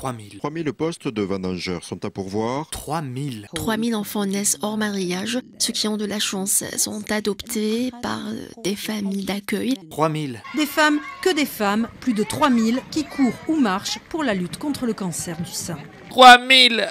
3000. 3000 postes de vendangeurs sont à pourvoir. 3000. 3000 enfants naissent hors mariage. Ceux qui ont de la chance sont adoptés par des familles d'accueil. 3000. Des femmes, que des femmes, plus de 3000 qui courent ou marchent pour la lutte contre le cancer du sein. 3000.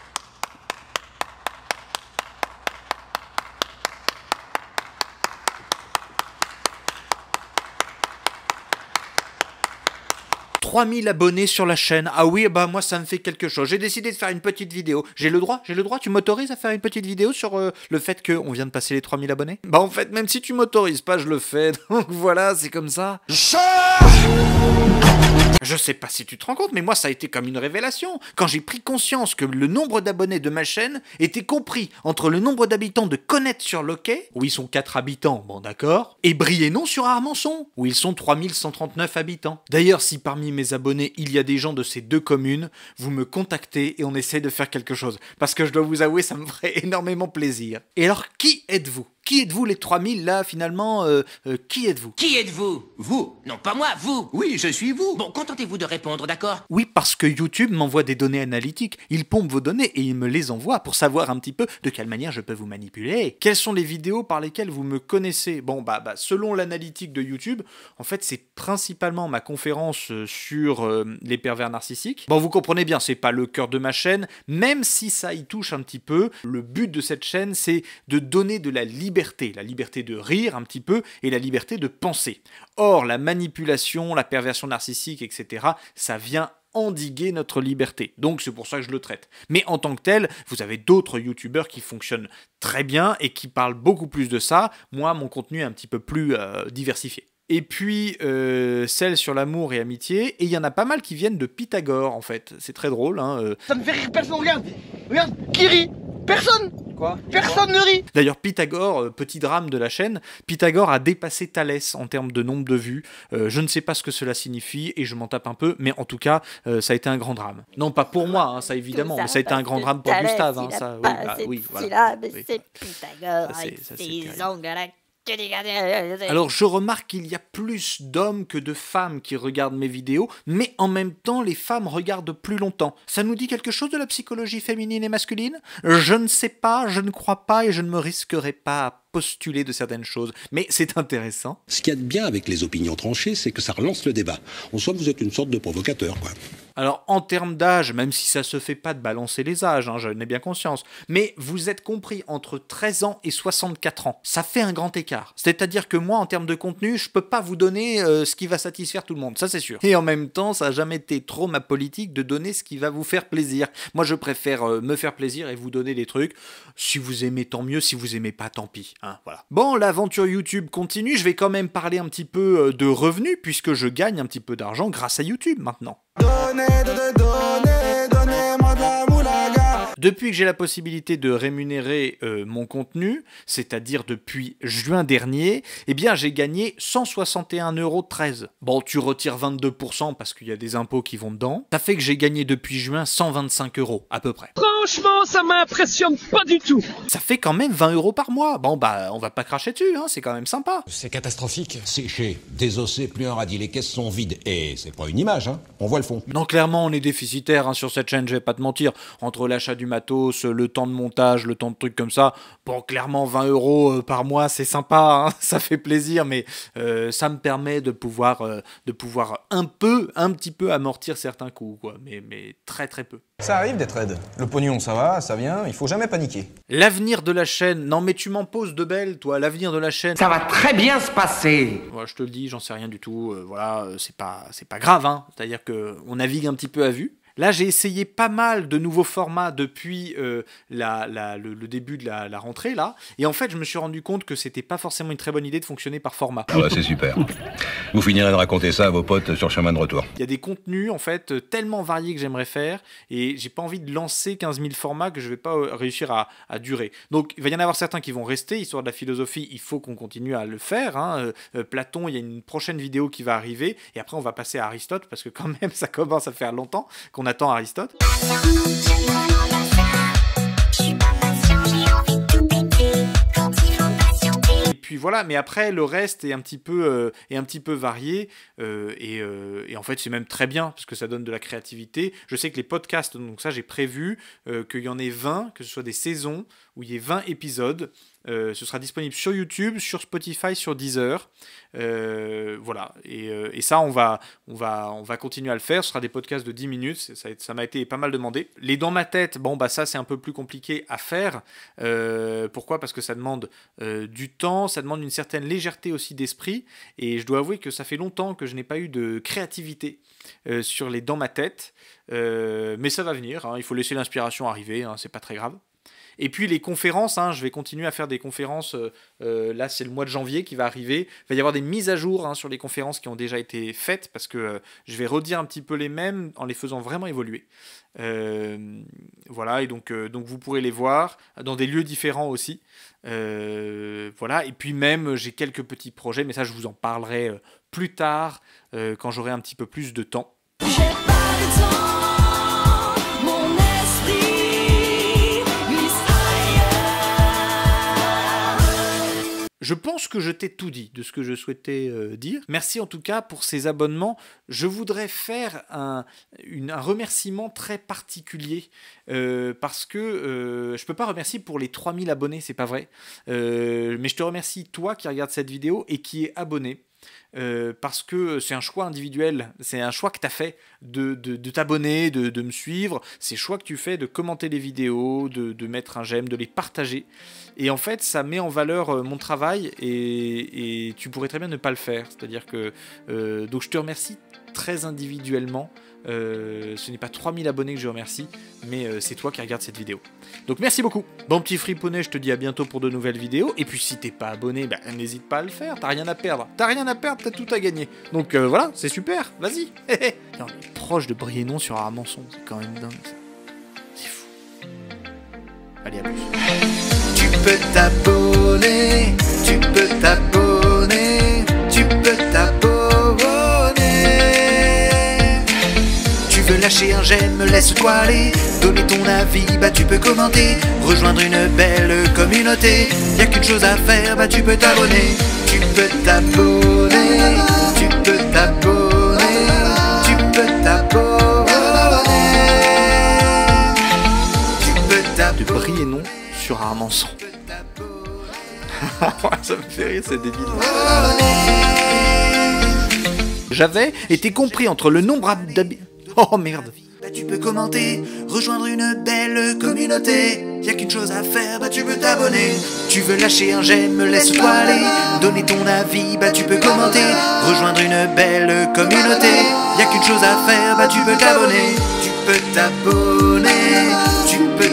« 3000 abonnés sur la chaîne. Ah oui, bah moi ça me fait quelque chose. J'ai décidé de faire une petite vidéo. J'ai le droit, tu m'autorises à faire une petite vidéo sur le fait qu'on vient de passer les 3000 abonnés? Bah en fait, même si tu m'autorises pas, je le fais. Donc voilà, c'est comme ça. Je sais pas si tu te rends compte, mais moi ça a été comme une révélation. Quand j'ai pris conscience que le nombre d'abonnés de ma chaîne était compris entre le nombre d'habitants de Connette-sur-Loquet, où ils sont 4 habitants, bon d'accord, et Briennon sur Armançon, où ils sont 3139 habitants. D'ailleurs, si parmi mes abonnés il y a des gens de ces deux communes, vous me contactez et on essaie de faire quelque chose. Parce que je dois vous avouer, ça me ferait énormément plaisir. Et alors, qui êtes-vous ? Qui êtes-vous les 3000 là finalement qui êtes-vous? Qui êtes-vous? Vous? Non, pas moi, vous. Oui, je suis vous. Bon, contentez-vous de répondre, d'accord? Oui, parce que YouTube m'envoie des données analytiques. Il pompe vos données et il me les envoie pour savoir un petit peu de quelle manière je peux vous manipuler. Quelles sont les vidéos par lesquelles vous me connaissez? Bon, selon l'analytique de YouTube, en fait, c'est principalement ma conférence sur les pervers narcissiques. Bon, vous comprenez bien, c'est pas le cœur de ma chaîne, même si ça y touche un petit peu. Le but de cette chaîne, c'est de donner de la liberté de rire un petit peu et la liberté de penser. Or, la manipulation, la perversion narcissique, etc., ça vient endiguer notre liberté. Donc c'est pour ça que je le traite. Mais en tant que tel, vous avez d'autres youtubeurs qui fonctionnent très bien et qui parlent beaucoup plus de ça. Moi, mon contenu est un petit peu plus diversifié. Et puis, celle sur l'amour et amitié, et il y en a pas mal qui viennent de Pythagore, en fait. C'est très drôle, hein. Ça me fait rire, personne, regarde, qui rit? Personne. Quoi? Personne ne rit. D'ailleurs, Pythagore, petit drame de la chaîne, Pythagore a dépassé Thalès en termes de nombre de vues. Je ne sais pas ce que cela signifie, et je m'en tape un peu, mais en tout cas, ça a été un grand drame. Non, pas pour moi, hein, ça évidemment, mais ça a été un grand drame pour Thalès, Gustave. Hein, ça, oui, voilà. Mais c'est Pythagore avec ses ongles à la... Alors je remarque qu'il y a plus d'hommes que de femmes qui regardent mes vidéos, mais en même temps les femmes regardent plus longtemps. Ça nous dit quelque chose de la psychologie féminine et masculine? Je ne sais pas, je ne crois pas et je ne me risquerai pas à postuler de certaines choses, mais c'est intéressant. Ce qu'il y a de bien avec les opinions tranchées, c'est que ça relance le débat. En soi, vous êtes une sorte de provocateur, quoi. Alors, en termes d'âge, même si ça se fait pas de balancer les âges, hein, j'en ai bien conscience, mais vous êtes compris entre 13 ans et 64 ans. Ça fait un grand écart. C'est-à-dire que moi, en termes de contenu, je peux pas vous donner ce qui va satisfaire tout le monde, ça c'est sûr. Et en même temps, ça a jamais été trop ma politique de donner ce qui va vous faire plaisir. Moi, je préfère me faire plaisir et vous donner des trucs. Si vous aimez, tant mieux. Si vous aimez pas, tant pis. Hein, voilà. Bon, l'aventure YouTube continue. Je vais quand même parler un petit peu de revenus, puisque je gagne un petit peu d'argent grâce à YouTube maintenant. Depuis que j'ai la possibilité de rémunérer mon contenu, c'est-à-dire depuis juin dernier, eh bien j'ai gagné 161,13 €. Bon, tu retires 22% parce qu'il y a des impôts qui vont dedans. Ça fait que j'ai gagné depuis juin 125 € à peu près. Franchement, ça m'impressionne pas du tout. Ça fait quand même 20 € par mois. Bon on va pas cracher dessus, hein, c'est quand même sympa. C'est catastrophique. Séché, désossé, plus un radis, les caisses sont vides. Et c'est pas une image, hein. On voit le fond. Non, clairement, on est déficitaire hein, sur cette chaîne, je vais pas te mentir. Entre l'achat du matos, le temps de montage, le temps de trucs comme ça, bon, clairement, 20 € par mois, c'est sympa, hein, ça fait plaisir, mais ça me permet de pouvoir un petit peu amortir certains coûts, quoi, mais très très peu. Ça arrive d'être raide. Le pognon, ça va, ça vient, il faut jamais paniquer. L'avenir de la chaîne, non mais tu m'en poses de belles, toi, l'avenir de la chaîne. Ça va très bien se passer. Voilà, je te le dis, j'en sais rien du tout, voilà, c'est pas grave, hein, c'est-à-dire qu'on navigue un petit peu à vue. Là, j'ai essayé pas mal de nouveaux formats depuis le début de la rentrée, là. Et en fait, je me suis rendu compte que c'était pas forcément une très bonne idée de fonctionner par format. Ah bah c'est super. Vous finirez de raconter ça à vos potes sur le chemin de retour. Il y a des contenus, en fait, tellement variés que j'aimerais faire. Et j'ai pas envie de lancer 15 000 formats que je vais pas réussir à durer. Donc, il va y en avoir certains qui vont rester. Histoire de la philosophie, il faut qu'on continue à le faire. Hein. Platon, il y a une prochaine vidéo qui va arriver. Et après, on va passer à Aristote, parce que quand même, ça commence à faire longtemps qu'on attend Aristote. Et puis voilà, mais après le reste est un petit peu varié et en fait c'est même très bien parce que ça donne de la créativité. Je sais que les podcasts, donc ça j'ai prévu qu'il y en ait 20, que ce soit des saisons où il y ait 20 épisodes. Ce sera disponible sur YouTube, sur Spotify, sur Deezer. Voilà. Et ça, on va continuer à le faire. Ce sera des podcasts de 10 minutes. Ça m'a été pas mal demandé. Les dans ma tête, bon, bah ça, c'est un peu plus compliqué à faire. Pourquoi ? Parce que ça demande du temps, ça demande une certaine légèreté aussi d'esprit. Et je dois avouer que ça fait longtemps que je n'ai pas eu de créativité sur les dans ma tête. Mais ça va venir. Hein. Il faut laisser l'inspiration arriver. Hein, c'est pas très grave. Et puis les conférences, hein, je vais continuer à faire des conférences, là c'est le mois de janvier qui va arriver, il va y avoir des mises à jour hein, sur les conférences qui ont déjà été faites, parce que je vais redire un petit peu les mêmes en les faisant vraiment évoluer. Voilà, et donc vous pourrez les voir dans des lieux différents aussi. Voilà, et puis même j'ai quelques petits projets, mais ça je vous en parlerai plus tard, quand j'aurai un petit peu plus de temps. J'ai pas le temps, mon esprit. Je pense que je t'ai tout dit de ce que je souhaitais dire. Merci en tout cas pour ces abonnements. Je voudrais faire un remerciement très particulier parce que je peux pas remercier pour les 3000 abonnés, c'est pas vrai. Mais je te remercie toi qui regarde cette vidéo et qui est abonné. Parce que c'est un choix individuel, c'est un choix que tu as fait de t'abonner, de me suivre, c'est le choix que tu fais de commenter les vidéos, de mettre un j'aime, de les partager. Et en fait, ça met en valeur mon travail et tu pourrais très bien ne pas le faire. C'est-à-dire que donc je te remercie très individuellement. Ce n'est pas 3000 abonnés que je remercie, mais c'est toi qui regardes cette vidéo. Donc merci beaucoup. Bon petit friponnet, je te dis à bientôt pour de nouvelles vidéos. Et puis si t'es pas abonné, bah, n'hésite pas à le faire. T'as rien à perdre. T'as tout à gagner. Donc voilà, c'est super. Vas-y. On est proche de Briennon sur Armançon. C'est quand même dingue ça. C'est fou. Allez, à plus. Tu peux t'abonner. Tu peux t'abonner. Tu peux t'abonner. Tu veux lâcher un j'aime, laisse-toi aller. Donner ton avis, bah tu peux commenter. Rejoindre une belle communauté. Y'a qu'une chose à faire, bah tu peux t'abonner. Tu peux t'abonner. Tu peux t'abonner. Tu peux t'abonner. Tu peux t'abonner. De Briennon sur Armançon. Ça me fait rire, c'est débile. J'avais été compris entre le nombre d'habitants. Oh merde. Bah tu peux commenter, rejoindre une belle communauté. Y'a qu'une chose à faire, bah tu peux t'abonner. Tu veux lâcher un j'aime, laisse-toi aller. Donner ton avis, bah tu peux commenter. Rejoindre une belle communauté. Y'a qu'une chose à faire, bah tu peux t'abonner. Tu peux t'abonner. Tu peux